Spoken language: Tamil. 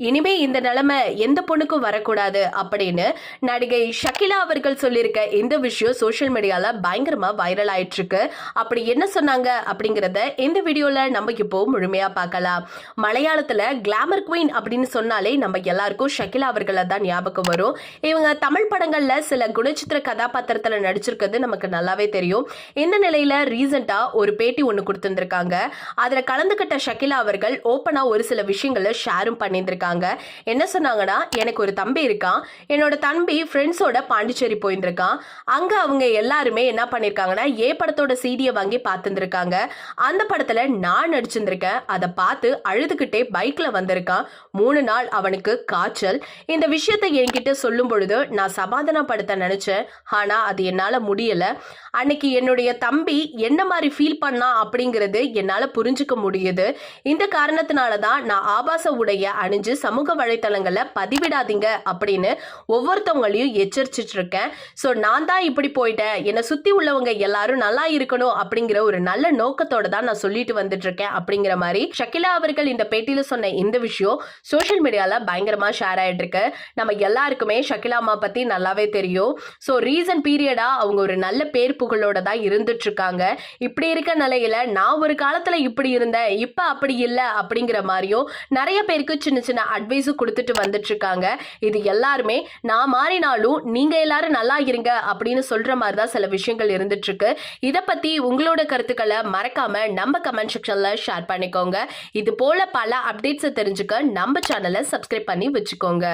இனிமே இந்த நிலைமை எந்த பொண்ணுக்கும் வரக்கூடாது அப்படின்னு நடிகை ஷகிலா அவர்கள் சொல்லியிருக்க இந்த விஷயம் சோஷியல் மீடியால பயங்கரமா வைரல் ஆயிட்டு இருக்கு. அப்படி என்ன சொன்னாங்க அப்படிங்கறத இந்த வீடியோல நம்ம இப்போ முழுமையா பார்க்கலாம். மலையாளத்துல கிளாமர் குவீன் அப்படின்னு சொன்னாலே நம்ம எல்லாருக்கும் ஷகிலா அவர்களை தான் ஞாபகம் வரும். இவங்க தமிழ் படங்கள்ல சில குணச்சித்திர கதாபாத்திரத்துல நடிச்சிருக்கிறது நமக்கு நல்லாவே தெரியும். இந்த நிலையில ரீசெண்டா ஒரு பேட்டி ஒண்ணு கொடுத்திருந்திருக்காங்க. அதுல கலந்துகிட்ட ஷகிலா அவர்கள் ஓப்பனா ஒரு சில விஷயங்களை ஷேரும் பண்ணியிருந்திருக்காங்க. என்ன சொன்னாங்கன்னா, எனக்கு ஒரு தம்பி இருக்கான். என்னோட தம்பி ஃப்ரெண்ட்ஸோட பாண்டிச்சேரி போயிருந்திருக்கான். அங்க அவங்க எல்லாருமே என்ன பண்ணிருக்காங்கன்னா ஏ படத்தோட சீடியை வாங்கி பார்த்துருக்காங்க. அந்த படத்துல நான் நடிச்சிருந்திருக்கேன். அதை பார்த்து அழுதுகிட்டே பைக்ல வந்திருக்கான். 3 நாள் அவனுக்கு காய்ச்சல். இந்த விஷயத்தை என்கிட்ட சொல்லும் பொழுது நான் சமாதானப்படுத்த நினைச்சேன். ஆனா அது என்னால முடியல. அன்னைக்கு என்னுடைய தம்பி என்ன மாதிரி ஃபீல் பண்ணா அப்படிங்கிறது என்னால புரிஞ்சுக்க முடியுது. இந்த காரணத்தினாலதான் நான் ஆபாச உடைய அணிஞ்சு சமூக வலைத்தளங்கள்ல பதிவிடாதீங்க அப்படின்னு ஒவ்வொருத்தவங்களையும் எச்சரிச்சிட்டு இருக்கேன். ஸோ நான் தான் இப்படி போயிட்டேன், என்னை சுத்தி உள்ளவங்க எல்லாரும் நல்லா இருக்கணும் அப்படிங்கிற ஒரு நல்ல நோக்கத்தோட தான் நான் சொல்லிட்டு வந்துட்டு இருக்கேன் அப்படிங்கிற மாதிரி ஷகிலா அவர்கள் இந்த பேட்டியில சொன்ன இந்த விஷயம் சோஷியல் மீடியால பயங்கரமா ஷேர் ஆயிட்டு இருக்கு. நம்ம எல்லாருக்குமே ஷகிலா அம்மா பத்தி நல்லாவே தெரியும். ஸோ ரீசன்ட் பீரியடா அவங்க ஒரு நல்ல பேர் புகழோட தான் இருந்துட்டு இருக்காங்க. இப்படி இருக்க நிலையில நான் ஒரு காலத்துல இப்படி இருந்தேன், இப்ப அப்படி இல்லை அப்படிங்கிற மாதிரியும் நிறைய பேருக்கு சின்ன சின்ன அட்வைஸும் கொடுத்துட்டு வந்துட்டு இருக்காங்க. இது எல்லாருமே நான் மாறினாலும் நீங்க எல்லாரும் நல்லா இருங்க அப்படின்னு சொல்ற மாதிரி தான் சில விஷயங்கள் இருந்துட்டு இருக்கு. இதை பத்தி உங்களோட கருத்துக்களை மறக்காம நம்ம கமெண்ட் செக்ஷன்ல ஷேர் பண்ணிக்கோங்க. இது போல பல அப்டேட்ஸை தெரிஞ்சுக்க நம்ம சேனலை சப்ஸ்கிரைப் பண்ணி வச்சுக்கோங்க.